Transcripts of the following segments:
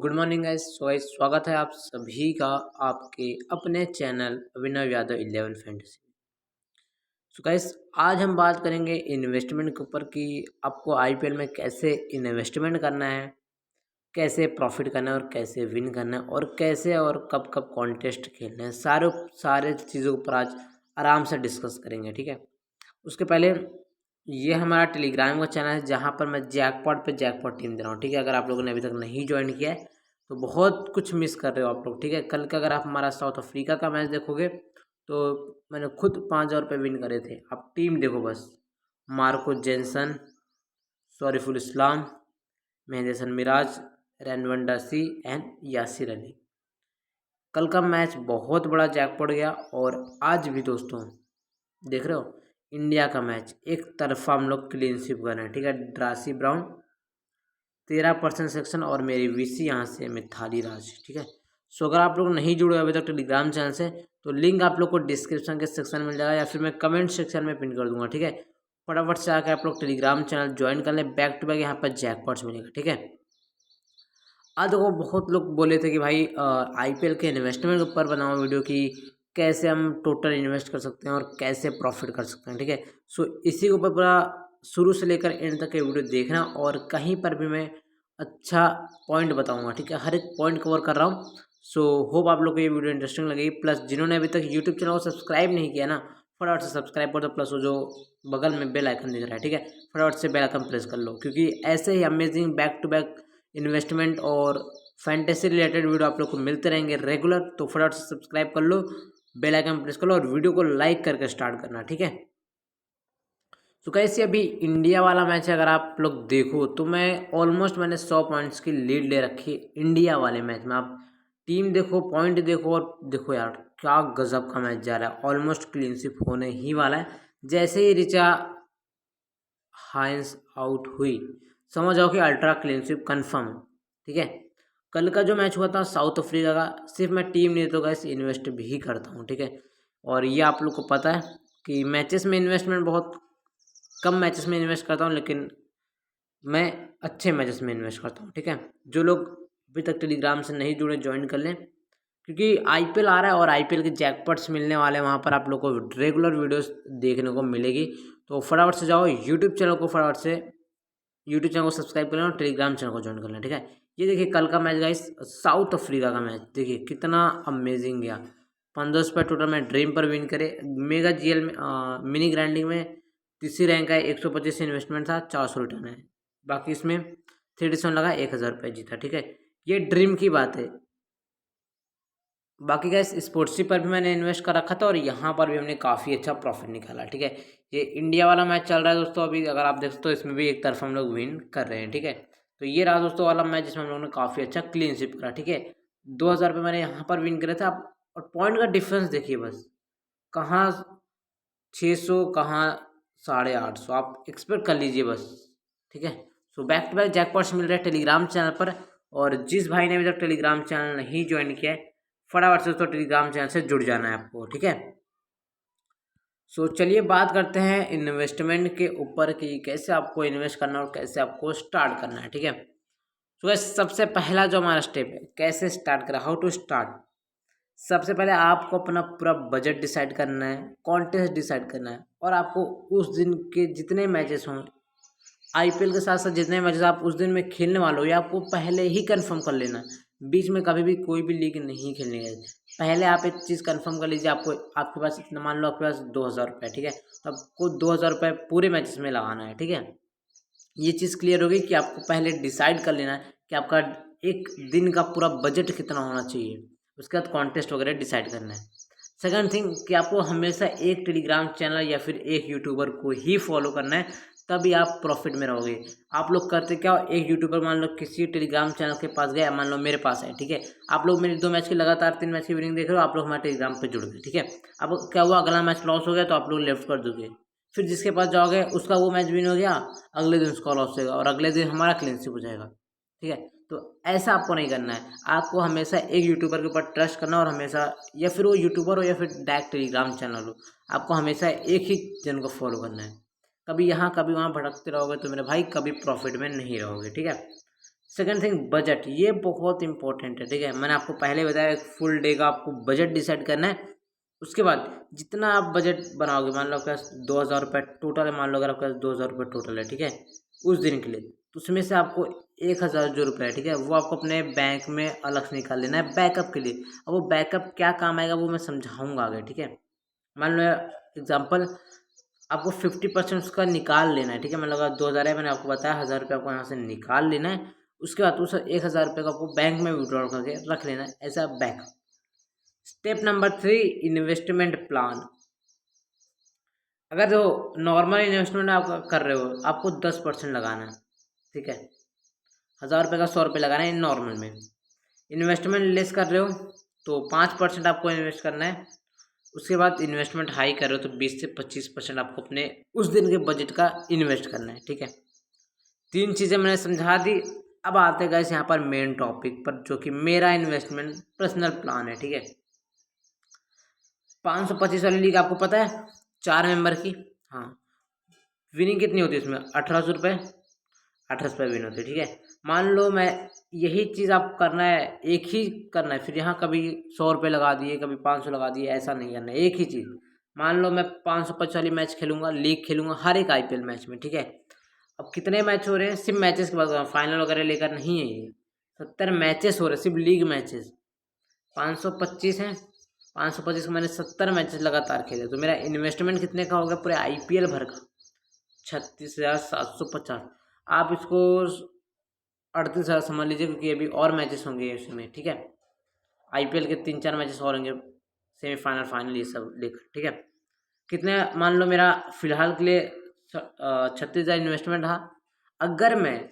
Good morning guys. स्वागत है आप सभी का आपके अपने चैनल अभिनव यादव 11 फैंटेसी। सो गाइस, आज हम बात करेंगे इन्वेस्टमेंट के ऊपर कि आपको आईपीएल में कैसे इन्वेस्टमेंट करना है, कैसे प्रॉफिट करना है और कैसे विन करना है और कैसे और कब कब कॉन्टेस्ट खेलना है। सारे चीज़ों के ऊपर आज आराम से डिस्कस करेंगे, ठीक है। उसके पहले ये हमारा टेलीग्राम का चैनल है जहाँ पर मैं जैकपॉट पे जैकपॉट टीम दे रहा हूँ, ठीक है। अगर आप लोगों ने अभी तक नहीं ज्वाइन किया है तो बहुत कुछ मिस कर रहे हो आप लोग, ठीक है। कल का अगर आप हमारा साउथ अफ्रीका का मैच देखोगे तो मैंने खुद 5,000 रुपये विन करे थे। आप टीम देखो बस, मार्को जेंसन, शरीफुल इस्लाम, मेहदी हसन मिराज, रैनवंडर सी एंड यासिर अली। कल का मैच बहुत बड़ा जैकपॉट गया। और आज भी दोस्तों देख रहे हो, इंडिया का मैच एक तरफा हम लोग क्लीन स्वीप कर रहे हैं, ठीक है। ड्रासी ब्राउन 13% सेक्शन और मेरी वीसी यहाँ से मिथाली राज, ठीक है। सो अगर आप लोग नहीं जुड़े अभी तक टेलीग्राम चैनल से तो लिंक आप लोग को डिस्क्रिप्शन के सेक्शन में मिल जाएगा या फिर मैं कमेंट सेक्शन में पिन कर दूंगा, ठीक है। फटाफट से आकर आप लोग टेलीग्राम चैनल ज्वाइन कर लें। बैक टू बैक यहाँ पर जैकपॉट्स मिलेगा, ठीक है। आज देखो, बहुत लोग बोले थे कि भाई आईपीएल के इन्वेस्टमेंट के ऊपर बनाओ वीडियो की कैसे हम टोटल इन्वेस्ट कर सकते हैं और कैसे प्रॉफिट कर सकते हैं, ठीक है। सो इसी के ऊपर पूरा शुरू से लेकर एंड तक के वीडियो देखना और कहीं पर भी मैं अच्छा पॉइंट बताऊंगा, ठीक है। हर एक पॉइंट कवर कर रहा हूँ। सो होप आप लोग को ये वीडियो इंटरेस्टिंग लगेगी। प्लस जिन्होंने अभी तक यूट्यूब चैनल को सब्सक्राइब नहीं किया ना, फटाफट से सब्सक्राइब कर दो। प्लस वो जो बगल में बेल आइकन दिख रहा है, ठीक है, फटाफट से बेल आइकन प्रेस कर लो, क्योंकि ऐसे ही amazing back to back investment और फैंटेसी रिलेटेड वीडियो आप लोग को मिलते रहेंगे रेगुलर। तो फटाफट से सब्सक्राइब कर लो, बेल आइकन प्रेस कर लो और वीडियो को लाइक करके स्टार्ट करना, ठीक है। तो कैसे अभी इंडिया वाला मैच है, अगर आप लोग देखो तो मैं ऑलमोस्ट मैंने 100 पॉइंट्स की लीड ले रखी है इंडिया वाले मैच में। आप टीम देखो, पॉइंट देखो और देखो यार क्या गजब का मैच जा रहा है। ऑलमोस्ट क्लीन स्वीप होने ही वाला है। जैसे ही रिचा हाइंस आउट हुई समझ आओ कि अल्ट्रा क्लीन स्वीप कन्फर्म, ठीक है। कल का जो मैच हुआ था साउथ अफ्रीका का, सिर्फ मैं टीम नहीं तो गैस इन्वेस्ट भी करता हूँ, ठीक है। और ये आप लोग को पता है कि मैचेस में इन्वेस्टमेंट बहुत कम मैचेस में इन्वेस्ट करता हूँ, लेकिन मैं अच्छे मैचेस में इन्वेस्ट करता हूँ, ठीक है। जो लोग अभी तक टेलीग्राम से नहीं जुड़े ज्वाइन कर लें, क्योंकि आईपीएल आ रहा है और आईपीएल के जैकपॉट्स मिलने वाले हैं। वहाँ पर आप लोग को रेगुलर वीडियोस देखने को मिलेगी। तो फटाफट से जाओ यूट्यूब चैनल को, फटाफट से यूट्यूब चैनल को सब्सक्राइब कर लेना और टेलीग्राम चैनल को ज्वाइन कर लेना, ठीक है। ये देखिए कल का मैच गाइस, साउथ अफ्रीका का मैच देखिए कितना अमेजिंग गया। 1500 टोटल में ड्रीम पर विन करे। मेगा जीएल में मिनी ग्राइंडिंग में तीसरी रैंक है। 125 इन्वेस्टमेंट था, 400 रिटर्न है। बाकी इसमें 37 लगा, 1,000 रुपये जीता, ठीक है। ये ड्रीम की बात है। बाकी गैस स्पोर्ट्सी पर भी मैंने इन्वेस्ट कर रखा था और यहाँ पर भी हमने काफ़ी अच्छा प्रॉफिट निकाला, ठीक है। ये इंडिया वाला मैच चल रहा है दोस्तों अभी, अगर आप देखते तो इसमें भी एक तरफ हम लोग विन कर रहे हैं, ठीक है। तो ये रहा दोस्तों वाला मैच जिसमें हम लोगों ने काफ़ी अच्छा क्लीन स्वीप करा, ठीक है। 2,000 रुपये मैंने यहाँ पर विन करे थे। आप और पॉइंट का डिफरेंस देखिए बस, कहाँ 600 कहाँ 850, आप एक्सपेक्ट कर लीजिए बस, ठीक है। सो बैक टू बैक जैकपॉट्स मिल रहे हैं टेलीग्राम चैनल पर। और जिस भाई ने अभी तक टेलीग्राम चैनल नहीं ज्वाइन किया है फटाफट से दोस्तों टेलीग्राम चैनल से जुड़ जाना है आपको, ठीक है। सो चलिए बात करते हैं इन्वेस्टमेंट के ऊपर कि कैसे आपको इन्वेस्ट करना है और कैसे आपको स्टार्ट करना है, ठीक है। तो गाइस सबसे पहला जो हमारा स्टेप है, कैसे स्टार्ट करें, हाउ टू स्टार्ट। सबसे पहले आपको अपना पूरा बजट डिसाइड करना है, कॉन्टेस्ट डिसाइड करना है और आपको उस दिन के जितने मैचेस हों आईपीएल के साथ साथ जितने मैचेस आप उस दिन में खेलने वाले हो, ये आपको पहले ही कंफर्म कर लेना है। बीच में कभी भी कोई भी लीग नहीं खेलने गए। पहले आप एक चीज़ कंफर्म कर लीजिए, आपको आपके पास इतना, मान लो आपके पास 2,000 रुपये, ठीक है। तो आपको 2,000 रुपये पूरे मैचेस में लगाना है, ठीक है। ये चीज़ क्लियर होगी कि आपको पहले डिसाइड कर लेना है कि आपका एक दिन का पूरा बजट कितना होना चाहिए। उसके बाद कॉन्टेस्ट वगैरह डिसाइड करना है। सेकंड थिंग कि आपको हमेशा एक टेलीग्राम चैनल या फिर एक यूट्यूबर को ही फॉलो करना है, तभी आप प्रॉफिट में रहोगे। आप लोग करते क्या हो, एक यूट्यूबर मान लो किसी टेलीग्राम चैनल के पास गए, मान लो मेरे पास है, ठीक है। आप लोग मेरी 2 मैच की लगातार 3 मैच की विनिंग देख रहे हो, आप लोग हमारे टेलीग्राम पे जुड़ गए, ठीक है। अब क्या हुआ, अगला मैच लॉस हो गया तो आप लोग लेफ्ट कर दोगे। फिर जिसके पास जाओगे उसका वो मैच विन हो गया, अगले दिन उसका लॉस होगा और अगले दिन हमारा क्लीन स्वीप हो जाएगा, ठीक है। तो ऐसा आपको नहीं करना है। आपको हमेशा एक यूट्यूबर के ऊपर ट्रस्ट करना और हमेशा, या फिर वो यूट्यूबर हो या फिर डायरेक्ट टेलीग्राम चैनल हो, आपको हमेशा एक ही जन को फॉलो करना है। कभी यहाँ कभी वहाँ भटकते रहोगे तो मेरे भाई कभी प्रॉफिट में नहीं रहोगे, ठीक है। सेकंड थिंग बजट, ये बहुत इंपॉर्टेंट है, ठीक है। मैंने आपको पहले बताया एक फुल डे का आपको बजट डिसाइड करना है। उसके बाद जितना आप बजट बनाओगे, मान लो आपके पास 2,000 रुपये टोटल है, मान लो अगर आपके पास 2,000 रुपये टोटल है, ठीक है, उस दिन के लिए, तो उसमें से आपको 1,000 जो रुपये है, ठीक है, वो आपको अपने बैंक में अलग से निकाल लेना है बैकअप के लिए। अब वो बैकअप क्या काम आएगा वो मैं समझाऊंगा आगे, ठीक है। मान लो एग्जाम्पल, आपको 50% उसका निकाल लेना है, ठीक है। मतलब अगर 2,000 है, मैंने आपको बताया 1,000 रुपये आपको यहाँ से निकाल लेना है। उसके बाद उस 1,000 रुपये को आपको बैंक में विड्रॉल करके रख लेना है as a backup. Step number 3, investment plan. अगर जो नॉर्मल इन्वेस्टमेंट आप कर रहे हो, आपको 10% लगाना है, ठीक है। 1,000 रुपये का 100 रुपये लगाना है नॉर्मल में। इन्वेस्टमेंट लेस कर रहे हो तो 5% आपको इन्वेस्ट करना है। उसके बाद इन्वेस्टमेंट हाई कर रहे हो तो 20 से 25% आपको अपने उस दिन के बजट का इन्वेस्ट करना है, ठीक है। 3 चीज़ें मैंने समझा दी। अब आते गए यहाँ पर मेन टॉपिक पर, जो कि मेरा इन्वेस्टमेंट पर्सनल प्लान है, ठीक है। 525 वाली लीग आपको पता है, 4 मेंबर की। हाँ, विनिंग कितनी होती है उसमें? 1,800 रुपये, 1,800 विन होते हैं, ठीक है। मान लो मैं यही चीज़ आप करना है, एक ही करना है, फिर यहाँ कभी 100 रुपये लगा दिए, कभी 500 लगा दिए, ऐसा नहीं करना है, एक ही चीज़। मान लो मैं 525 वाली मैच खेलूंगा, लीग खेलूंगा हर एक IPL मैच में, ठीक है। अब कितने मैच हो रहे हैं? सिर्फ मैचेस की बात कर रहा हूँ, फाइनल वगैरह लेकर नहीं है ये। 70 मैचेस हो रहे हैं, सिर्फ लीग मैचेस। 525 हैं, 525 को मैंने 70 मैचेस लगातार खेले, तो मेरा इन्वेस्टमेंट कितने का हो गया पूरे IPL भर का? 36,750। आप इसको 38,000 समझ लीजिए, क्योंकि अभी और मैचेस होंगे इसमें, ठीक है। IPL के 3-4 मैचेस और होंगे, सेमीफाइनल फाइनल ये सब लेकर, ठीक है। कितने, मान लो मेरा फिलहाल के लिए 36,000 इन्वेस्टमेंट रहा। अगर मैं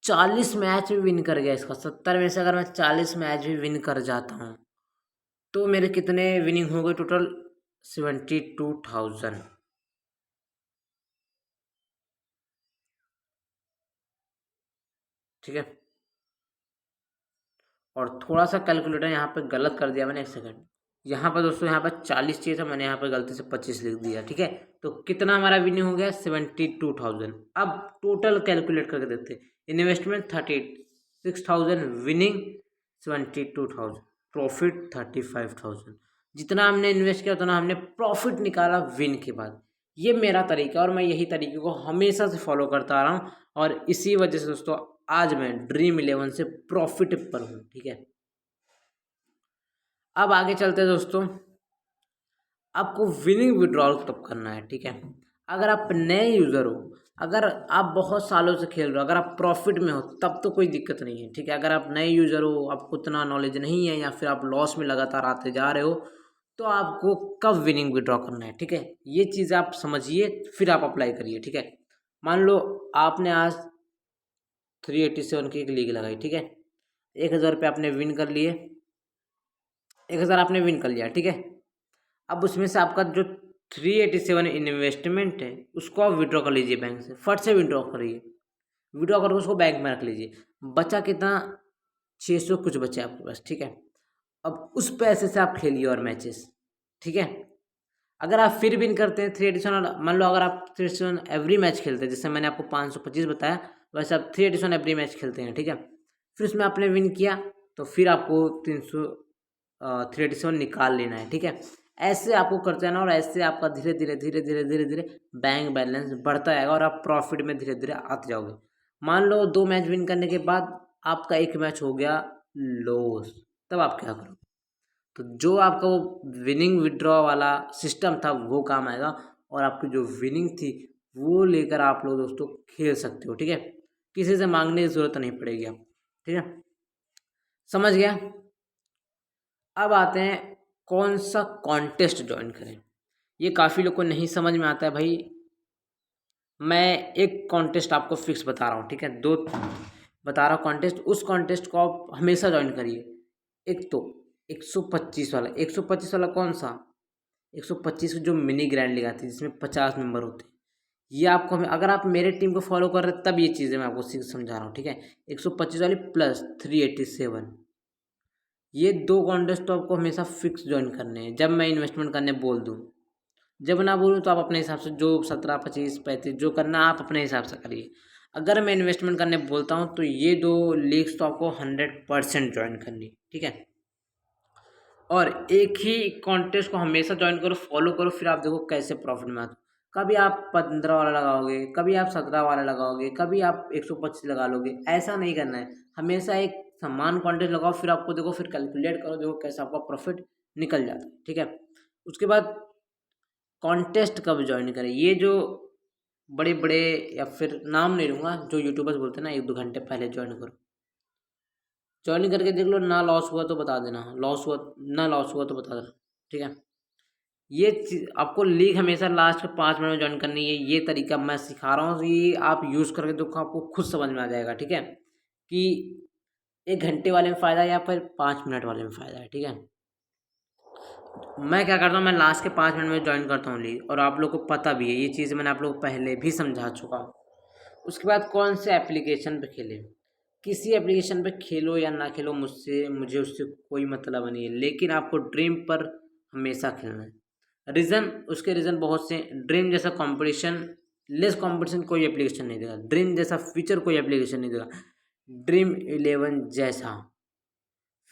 40 मैच भी विन कर गया, इसका 70 में से अगर मैं 40 मैच भी विन कर जाता हूँ, तो मेरे कितने विनिंग हो गए टोटल? 72,000, ठीक है। और थोड़ा सा कैलकुलेटर यहाँ पे गलत कर दिया मैंने, 1 सेकंड। यहाँ पर दोस्तों, यहाँ पर 40 चाहिए था, मैंने यहाँ पर गलती से 25 लिख दिया, ठीक है। तो कितना हमारा विनिंग हो गया? 72,000। अब टोटल कैलकुलेट करके देखते हैं। Investment 36,000, winning 72,000, profit 35,000। जितना हमने इन्वेस्ट किया उतना हमने प्रॉफिट निकाला विन के बाद। ये मेरा तरीका, और मैं यही तरीके को हमेशा से फॉलो करता आ रहा हूँ, और इसी वजह से दोस्तों आज मैं ड्रीम 11 से प्रॉफिट पर हूँ, ठीक है। अब आगे चलते हैं दोस्तों। आपको विनिंग विड्रॉल तब करना है, ठीक है। अगर आप नए यूज़र हो, अगर आप बहुत सालों से खेल रहे हो, अगर आप प्रॉफिट में हो, तब तो कोई दिक्कत नहीं है, ठीक है। अगर आप नए यूज़र हो, आपको उतना नॉलेज नहीं है, या फिर आप लॉस में लगातार आते जा रहे हो, तो आपको कब विनिंग विड्रॉ करना है, ठीक है। ये चीज़ आप समझिए, फिर आप अप्लाई करिए, ठीक है। मान लो आपने आज 387 की एक लीग लगाई, ठीक है। 1,000 रुपये आपने विन कर लिए, 1,000 आपने विन कर लिया, ठीक है। अब उसमें से आपका जो 387 इन्वेस्टमेंट है, उसको आप विड्रॉ कर लीजिए बैंक से, फट से विड्रॉ करिए। विड्रॉ करके उसको बैंक में रख लीजिए। बचा कितना? 600 कुछ बचे आपके पास, ठीक है। अब उस पैसे से आप खेलिए और मैचेस, ठीक है। अगर आप फिर विन करते हैं 387, मान लो अगर आप 387 एवरी मैच खेलते हैं, जैसे मैंने आपको 525 बताया, वैसे आप 387 एवरी मैच खेलते हैं, ठीक है। फिर उसमें आपने विन किया, तो फिर आपको 387 निकाल लेना है, ठीक है। ऐसे आपको करते रहना, और ऐसे आपका धीरे धीरे धीरे धीरे धीरे धीरे बैंक बैलेंस बढ़ता जाएगा, और आप प्रॉफिट में धीरे धीरे आते जाओगे। मान लो 2 मैच विन करने के बाद आपका 1 मैच हो गया लॉस, तब आप क्या करोगे? तो जो आपका वो विनिंग विड्रॉ वाला सिस्टम था वो काम आएगा, और आपकी जो विनिंग थी वो लेकर आप लोग दोस्तों खेल सकते हो, ठीक है। किसी से मांगने की ज़रूरत नहीं पड़ेगी आप, ठीक है। समझ गया? अब आते हैं कौन सा कॉन्टेस्ट ज्वाइन करें। ये काफ़ी लोग को नहीं समझ में आता है भाई। मैं एक कॉन्टेस्ट आपको फिक्स बता रहा हूँ, ठीक है। 2 बता रहा हूँ कॉन्टेस्ट, उस कॉन्टेस्ट को आप हमेशा ज्वाइन करिए। एक तो 125 वाला, 125 वाला कौन सा? 125 जो मिनी ग्रैंड लीग आती है, जिसमें 50 मेंबर होते हैं। ये आपको, अगर आप मेरे टीम को फॉलो कर रहे हैं तब ये चीज़ें मैं आपको समझा रहा हूँ, ठीक है। 125 वाली प्लस 387, ये 2 कॉन्टेस्ट तो आपको हमेशा फिक्स ज्वाइन करने हैं, जब मैं इन्वेस्टमेंट करने बोल दूँ। जब ना बोलूँ तो आप अपने हिसाब से जो 17, 25, 35 जो करना आप अपने हिसाब से करिए। अगर मैं इन्वेस्टमेंट करने बोलता हूँ तो ये 2 लीग्स तो आपको 100% ज्वाइन करनी, ठीक है। और एक ही कॉन्टेस्ट को हमेशा ज्वाइन करो, फॉलो करो, फिर आप देखो कैसे प्रॉफिट में आते हो। कभी आप 15 वाला लगाओगे, कभी आप 17 वाला लगाओगे, कभी आप 125 लगा लोगे, ऐसा नहीं करना है। हमेशा एक समान कॉन्टेस्ट लगाओ, फिर आपको देखो, फिर कैलकुलेट करो, देखो कैसे आपका प्रॉफिट निकल जाता है, ठीक है। उसके बाद कॉन्टेस्ट कब ज्वाइन करें, ये जो बड़े बड़े, या फिर नाम नहीं लूँगा, जो यूट्यूबर्स बोलते हैं ना 1-2 घंटे पहले ज्वाइन करो, ज्वाइन करके देख लो, ना लॉस हुआ तो बता देना, लॉस हुआ तो बता देना, ठीक है। ये चीज़ आपको लीग हमेशा लास्ट के 5 मिनट में ज्वाइन करनी है। ये तरीका मैं सिखा रहा हूँ, तो ये आप यूज़ करके देखो, आपको खुद समझ में आ जाएगा, ठीक है, कि 1 घंटे वाले में फ़ायदा है या फिर 5 मिनट वाले में फ़ायदा है, ठीक है। मैं क्या करता हूँ, मैं लास्ट के 5 मिनट में ज्वाइन करता हूँ लीग, और आप लोग को पता भी है, ये चीज़ मैंने आप लोग को पहले भी समझा चुका हूँ। उसके बाद कौन से एप्लीकेशन पे खेलें, किसी एप्लीकेशन पे खेलो या ना खेलो, मुझे उससे कोई मतलब नहीं है, लेकिन आपको ड्रीम पर हमेशा खेलना है। उसके रीज़न बहुत से। ड्रीम जैसा कंपटीशन, लेस कंपटीशन कोई एप्लीकेशन नहीं देगा। ड्रीम जैसा फीचर कोई एप्लीकेशन नहीं देगा। ड्रीम 11 जैसा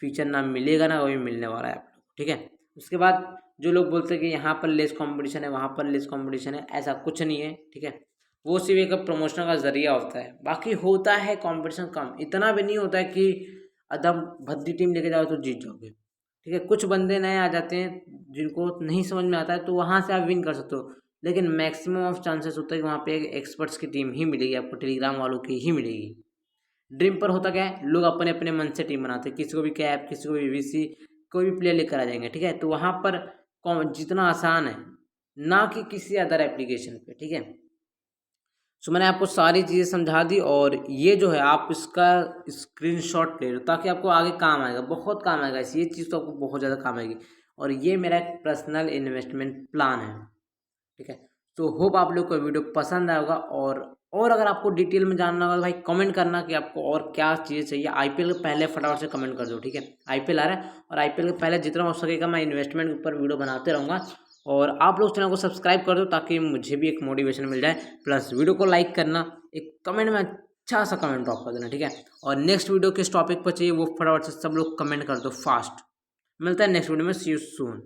फीचर ना मिलेगा, ना कभी मिलने वाला है आप लोग को, ठीक है। उसके बाद जो लोग बोलते हैं कि यहाँ पर लेस कंपटीशन है, वहाँ पर लेस कंपटीशन है, ऐसा कुछ नहीं है, ठीक है। वो सिर्फ एक प्रमोशन का जरिया होता है, बाकी होता है कंपटीशन कम, इतना भी नहीं होता है कि एकदम भद्दी टीम लेके जाओ तो जीत जाओगे, ठीक है। कुछ बंदे नए आ जाते हैं जिनको नहीं समझ में आता है, तो वहाँ से आप विन कर सकते हो, लेकिन मैक्सिमम ऑफ चांसेस होता है कि वहाँ पे एक एक्सपर्ट्स की टीम ही मिलेगी आपको, टेलीग्राम वालों की ही मिलेगी। ड्रीम पर होता क्या है, लोग अपने अपने मन से टीम बनाते हैं, किसी को भी कैप, किसी को भी वीसी, कोई भी प्लेयर लेकर आ जाएंगे, ठीक है। तो वहाँ पर जितना आसान है, ना कि किसी अदर एप्लीकेशन पे, ठीक है। सो मैंने आपको सारी चीज़ें समझा दी, और ये जो है आप इसका स्क्रीनशॉट ले लो, ताकि आपको आगे काम आएगा, बहुत काम आएगा ये चीज़, तो आपको बहुत ज़्यादा काम आएगी। और ये मेरा एक पर्सनल इन्वेस्टमेंट प्लान है, ठीक है। तो होप आप लोग को वीडियो पसंद आएगा, और अगर आपको डिटेल में जानना होगा तो भाई कमेंट करना कि आपको और क्या चीज़ें चाहिए। आईपीएल के पहले फटाफट से कमेंट कर दो, ठीक है। आईपीएल आ रहा है, और आईपीएल के पहले जितना हो सकेगा मैं इन्वेस्टमेंट के ऊपर वीडियो बनाते रहूँगा। और आप लोग चैनल को सब्सक्राइब कर दो, ताकि मुझे भी एक मोटिवेशन मिल जाए। प्लस वीडियो को लाइक करना, एक कमेंट में अच्छा सा कमेंट ड्रॉप कर देना, ठीक है। और नेक्स्ट वीडियो किस टॉपिक पर चाहिए वो फटाफट से सब लोग कमेंट कर दो फास्ट। मिलता है नेक्स्ट वीडियो में, सी यू सून।